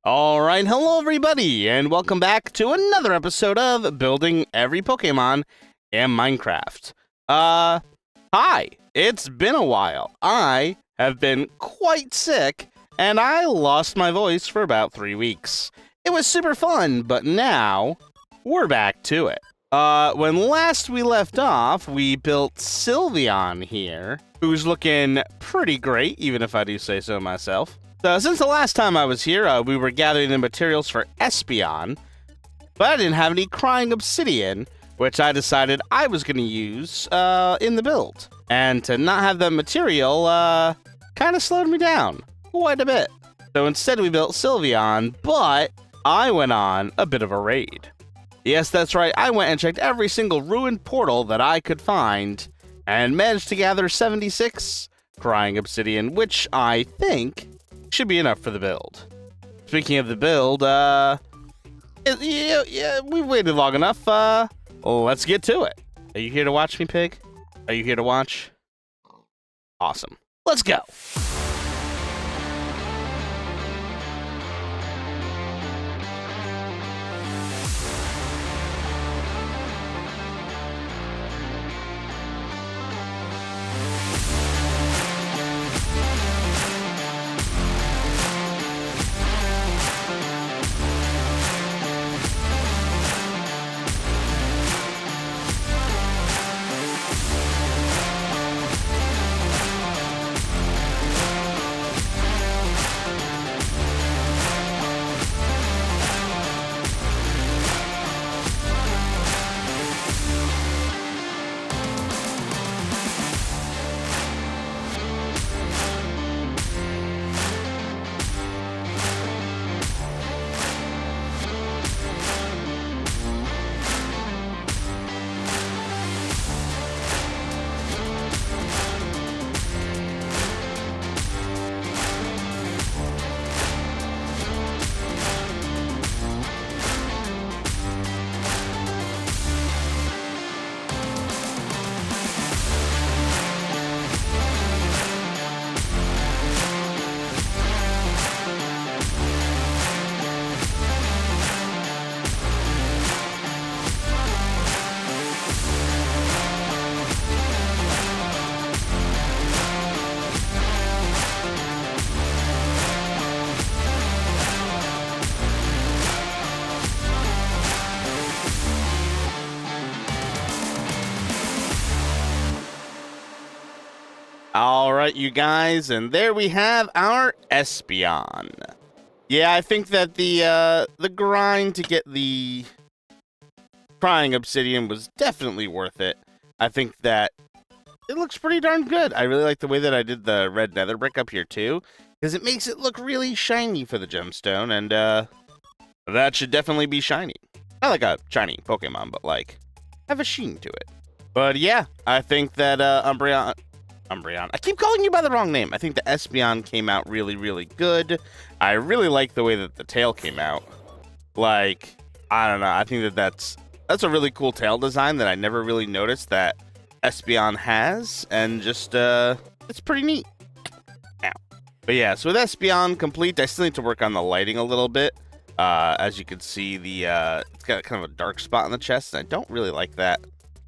All right, hello everybody, and welcome back to another episode of Building Every Pokemon in Minecraft. Hi, it's been a while. I have been quite sick, and I lost my voice for about 3 weeks. It was super fun, but now we're back to it. When last we left off, we built Sylveon here, who's looking pretty great, even if I do say so myself. So since the last time I was here, we were gathering the materials for Espeon, but I didn't have any crying obsidian, which I decided I was going to use in the build. And to not have that material kind of slowed me down quite a bit. So instead we built Sylveon, but I went on a bit of a raid. Yes, that's right, I went and checked every single ruined portal that I could find, and managed to gather 76 crying obsidian, which I think should be enough for the build. Speaking of the build, we waited long enough. Let's get to it. Are you here to watch me, pig? Are you here to watch? Awesome. Let's go. All right, you guys, and there we have our Espeon. Yeah, I think that the grind to get the crying obsidian was definitely worth it. I think that it looks pretty darn good. I really like the way that I did the red nether brick up here too, because it makes it look really shiny for the gemstone, and that should definitely be shiny. Not like a shiny Pokemon, but like have a sheen to it. But yeah, I think that Umbreon. I keep calling you by the wrong name. I think the Espeon came out really, really good. I really like the way that the tail came out. Like, I don't know. I think that that's a really cool tail design that I never really noticed that Espeon has, and just it's pretty neat. Ow. But yeah, so with Espeon complete, I still need to work on the lighting a little bit. As you can see, it's got kind of a dark spot on the chest, and I don't really like that.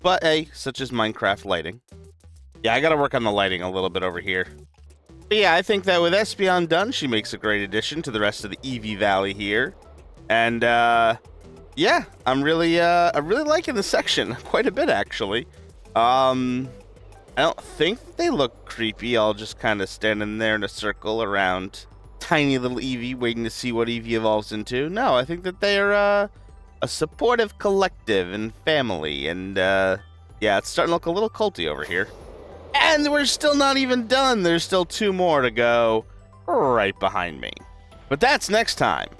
But hey, such as Minecraft lighting. Yeah, I gotta work on the lighting a little bit over here. But yeah, I think that with Espeon done, she makes a great addition to the rest of the Eevee Valley here. And yeah, I'm really liking this section quite a bit actually. I don't think they look creepy, all just kind of standing there in a circle around tiny little Eevee waiting to see what Eevee evolves into. No, I think that they are a supportive collective and family, and yeah, it's starting to look a little culty over here. And we're still not even done. There's still 2 more to go right behind me. But that's next time.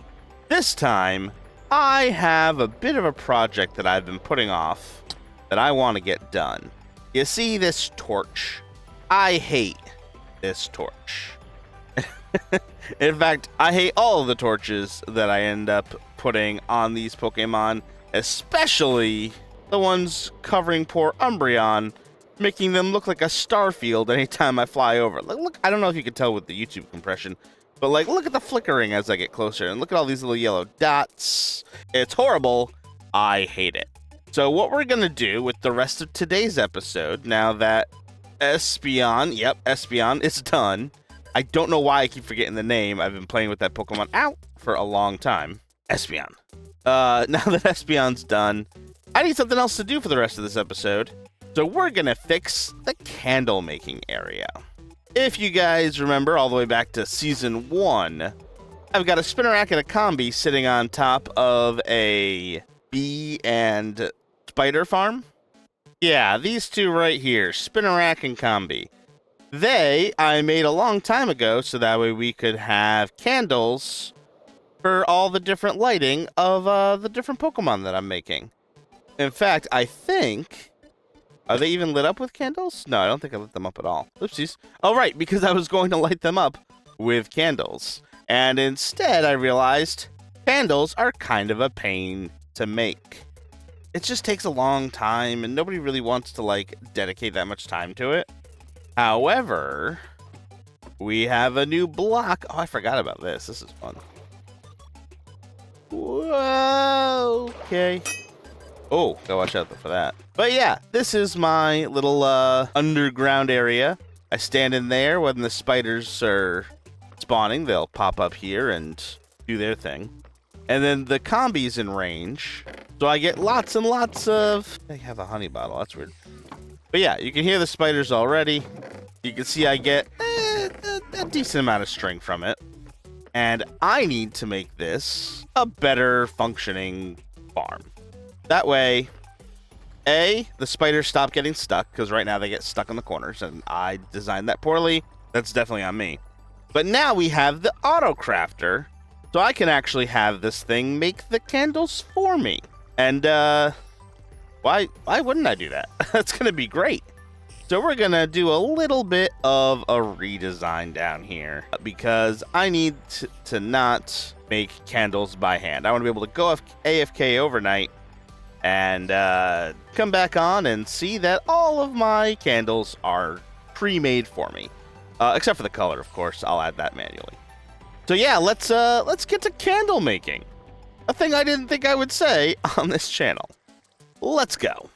This time, I have a bit of a project that I've been putting off that I want to get done. You see this torch? I hate this torch. In fact, I hate all of the torches that I end up putting on these Pokemon, especially the ones covering poor Umbreon, making them look like a star field anytime I fly over. Look, I don't know if you can tell with the YouTube compression, But, like, look at the flickering as I get closer. And look at all these little yellow dots. It's horrible. I hate it. So what we're going to do with the rest of today's episode, now that Espeon, Espeon is done. I don't know why I keep forgetting the name. I've been playing with that Pokemon for a long time. Espeon. Now that Espeon's done, I need something else to do for the rest of this episode. So we're going to fix the candle making area. If you guys remember all the way back to Season 1, I've got a Spinnerack and a Combi sitting on top of a bee and spider farm. Yeah, these two right here, Spinnerack and Combi. I made a long time ago so that way we could have candles for all the different lighting of the different Pokemon that I'm making. In fact, I think... Are they even lit up with candles? No, I don't think I lit them up at all. Oopsies. Oh, right, because I was going to light them up with candles. And instead, I realized candles are kind of a pain to make. It just takes a long time, and nobody really wants to, like, dedicate that much time to it. However, we have a new block. Oh, I forgot about this. This is fun. Whoa, okay. Oh, gotta watch out for that. But yeah, this is my little underground area. I stand in there when the spiders are spawning. They'll pop up here and do their thing. And then the Combi's in range. So I get lots and lots of... I have a honey bottle. That's weird. But yeah, you can hear the spiders already. You can see I get a decent amount of string from it. And I need to make this a better functioning farm. That way, A, the spiders stop getting stuck, because right now they get stuck in the corners, and I designed that poorly. That's definitely on me. But now we have the auto crafter, so I can actually have this thing make the candles for me. And why wouldn't I do that? That's going to be great. So we're going to do a little bit of a redesign down here, because I need to not make candles by hand. I want to be able to go AFK overnight and come back on and see that all of my candles are pre-made for me. Except for the color, of course. I'll add that manually. So yeah, let's get to candle making. A thing I didn't think I would say on this channel. Let's go.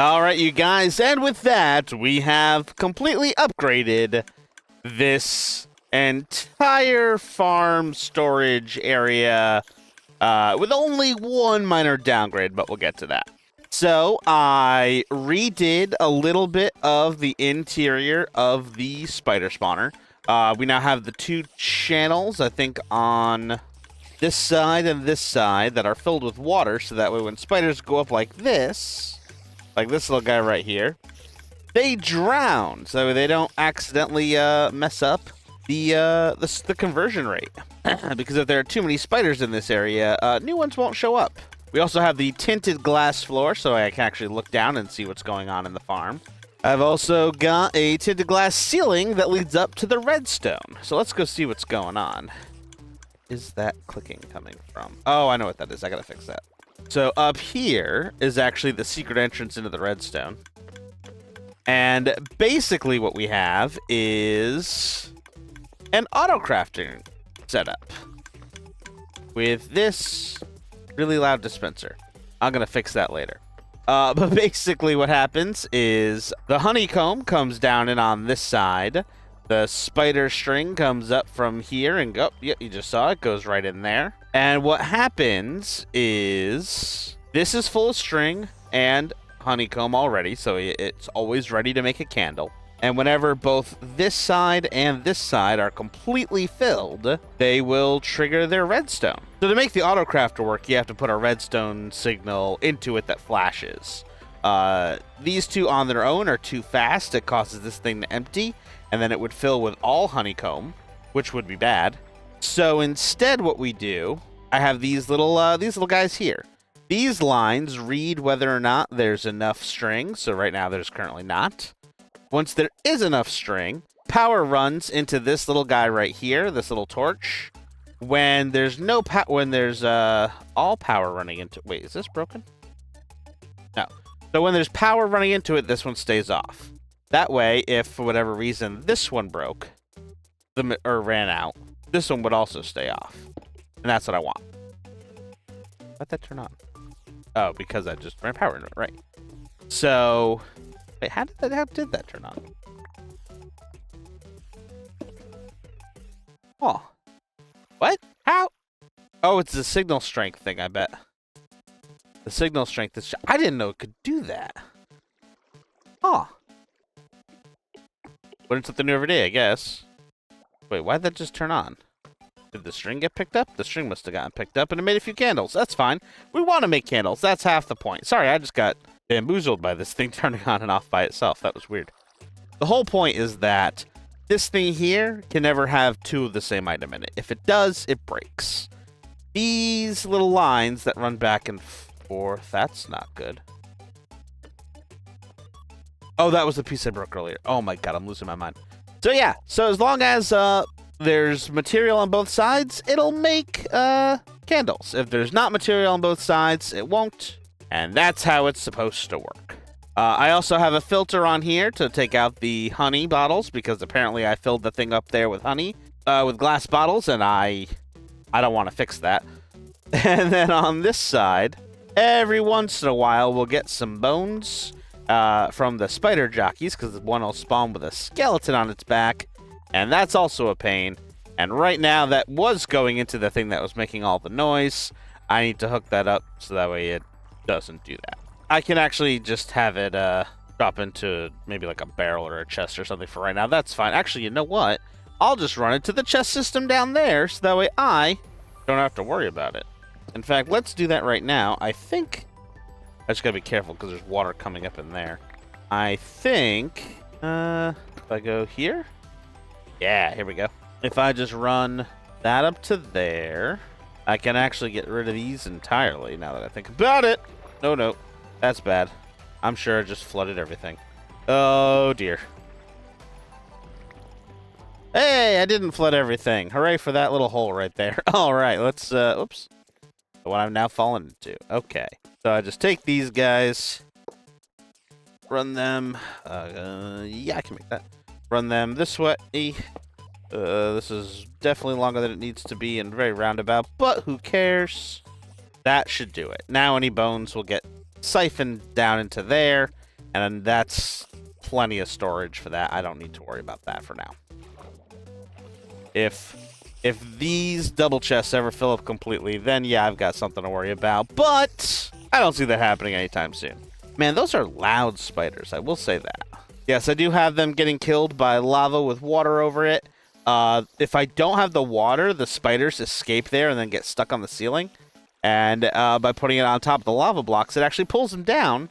All right, you guys, and with that, we have completely upgraded this entire farm storage area with only one minor downgrade, but we'll get to that. So I redid a little bit of the interior of the spider spawner. We now have the two channels, I think, on this side and this side that are filled with water, so that way when spiders go up like this little guy right here, they drown, so they don't accidentally mess up the conversion rate. Because if there are too many spiders in this area, new ones won't show up. We also have the tinted glass floor, so I can actually look down and see what's going on in the farm. I've also got a tinted glass ceiling that leads up to the redstone. So let's go see what's going on. Is that clicking coming from? Oh, I know what that is. I gotta fix that. So up here is actually the secret entrance into the redstone. And basically what we have is an auto-crafting setup with this really loud dispenser. I'm gonna fix that later. But basically what happens is the honeycomb comes down in on this side. The spider string comes up from here and go, yeah, you just saw it, goes right in there. And what happens is this is full of string and honeycomb already, so it's always ready to make a candle. And whenever both this side and this side are completely filled, they will trigger their redstone. So to make the autocrafter work, you have to put a redstone signal into it that flashes. These two on their own are too fast. It causes this thing to empty, and then it would fill with all honeycomb, which would be bad. So instead what we do, I have these little guys here. These lines read whether or not there's enough string, so right now there's currently not. Once there is enough string, power runs into this little guy right here, this little torch. When there's no when there's all power running into, wait, is this broken? No. So when there's power running into it, this one stays off. That way, if for whatever reason this one broke, or ran out, this one would also stay off. And that's what I want. How'd that turn on? Oh, because I just ran power into it, right. So, wait, how did that turn on? Oh. What? How? Oh, it's the signal strength thing, I bet. The signal strength is... I didn't know it could do that. Huh. Learn something new every day, I guess. Wait, why'd that just turn on? Did the string get picked up? The string must have gotten picked up and it made a few candles. That's fine. We want to make candles. That's half the point. Sorry, I just got bamboozled by this thing turning on and off by itself. That was weird. The whole point is that this thing here can never have two of the same item in it. If it does, it breaks. These little lines that run back and forth, that's not good. Oh, that was the piece I broke earlier. Oh my god, I'm losing my mind. So yeah, so as long as there's material on both sides, it'll make candles. If there's not material on both sides, it won't. And that's how it's supposed to work. I also have a filter on here to take out the honey bottles, because apparently I filled the thing up there with honey, with glass bottles, and I don't want to fix that. And then on this side, every once in a while, we'll get some bones from the spider jockeys, because one will spawn with a skeleton on its back, and that's also a pain. And right now, that was going into the thing that was making all the noise. I need to hook that up so that way it doesn't do that. I can actually just have it drop into maybe like a barrel or a chest or something for right now. That's fine. Actually, you know what? I'll just run it to the chest system down there, so that way I don't have to worry about it. In fact, let's do that right now. I think... I just gotta be careful because there's water coming up in there. I think... if I go here? Yeah, here we go. If I just run that up to there, I can actually get rid of these entirely now that I think about it. No. That's bad. I'm sure I just flooded everything. Oh, dear. Hey, I didn't flood everything. Hooray for that little hole right there. All right, let's, oops. What I'm now falling into. Okay. So I just take these guys, run them, yeah, I can make that. Run them this way. This is definitely longer than it needs to be and very roundabout, but who cares? That should do it. Now any bones will get siphoned down into there, and that's plenty of storage for that. I don't need to worry about that for now. If these double chests ever fill up completely, then yeah, I've got something to worry about, but I don't see that happening anytime soon. Man, those are loud spiders, I will say that. Yes, I do have them getting killed by lava with water over it. If I don't have the water, the spiders escape there and then get stuck on the ceiling. And by putting it on top of the lava blocks, it actually pulls them down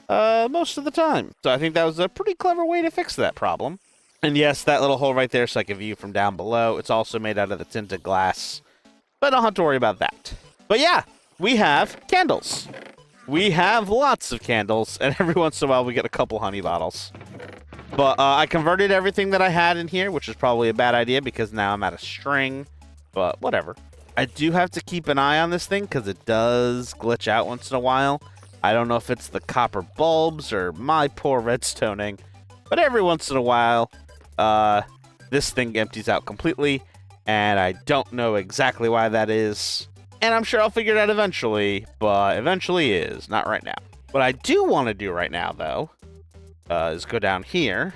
most of the time. So I think that was a pretty clever way to fix that problem. And yes, that little hole right there so I can view from down below. It's also made out of the tinted glass. But I don't have to worry about that. But yeah, we have candles. We have lots of candles, and every once in a while we get a couple honey bottles. But I converted everything that I had in here, which is probably a bad idea because now I'm out of string. But whatever. I do have to keep an eye on this thing because it does glitch out once in a while. I don't know if it's the copper bulbs or my poor redstoning. But every once in a while, this thing empties out completely. And I don't know exactly why that is. And I'm sure I'll figure it out eventually, but eventually is, not right now. What I do want to do right now, though, is go down here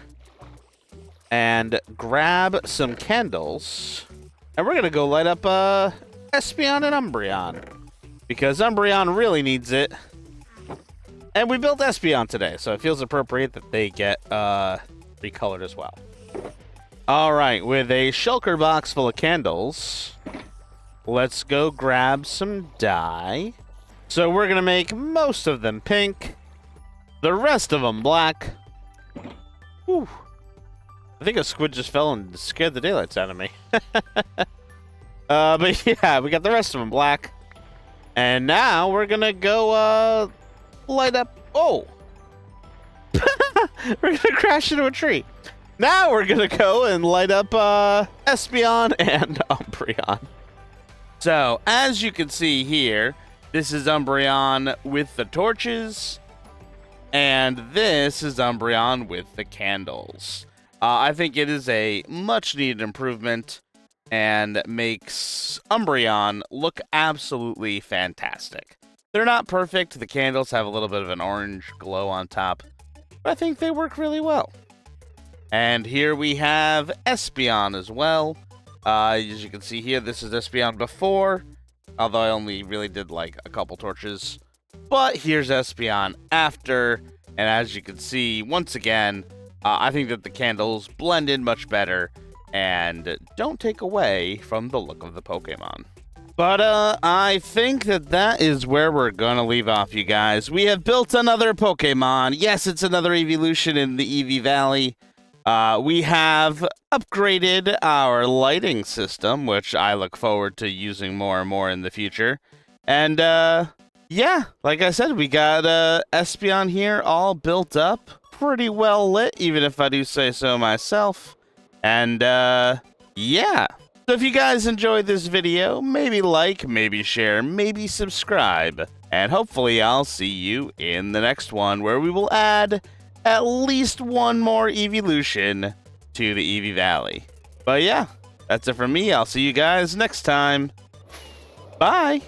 and grab some candles. And we're going to go light up Espeon and Umbreon, because Umbreon really needs it. And we built Espeon today, so it feels appropriate that they get recolored as well. All right, with a shulker box full of candles, let's go grab some dye. So we're going to make most of them pink, the rest of them black. Whew. I think a squid just fell and scared the daylights out of me. But yeah, we got the rest of them black. And now we're going to go light up... Oh! We're going to crash into a tree. Now we're going to go and light up Espeon and Umbreon. So, as you can see here, this is Umbreon with the torches, and this is Umbreon with the candles. I think it is a much-needed improvement and makes Umbreon look absolutely fantastic. They're not perfect. The candles have a little bit of an orange glow on top, but I think they work really well. And here we have Espeon as well. As you can see here, this is Espeon before, although I only really did like a couple torches. But here's Espeon after, and as you can see, once again, I think that the candles blend in much better and don't take away from the look of the Pokemon. But I think that is where we're going to leave off, you guys. We have built another Pokemon. Yes, it's another evolution in the Eevee Valley. We have upgraded our lighting system, which I look forward to using more and more in the future. And, yeah, like I said, we got Espeon here all built up, pretty well lit, even if I do say so myself. And, yeah. So if you guys enjoyed this video, maybe like, maybe share, maybe subscribe. And hopefully I'll see you in the next one, where we will add at least one more Eeveelution to the Eevee Valley. But yeah, that's it from me. I'll see you guys next time. Bye!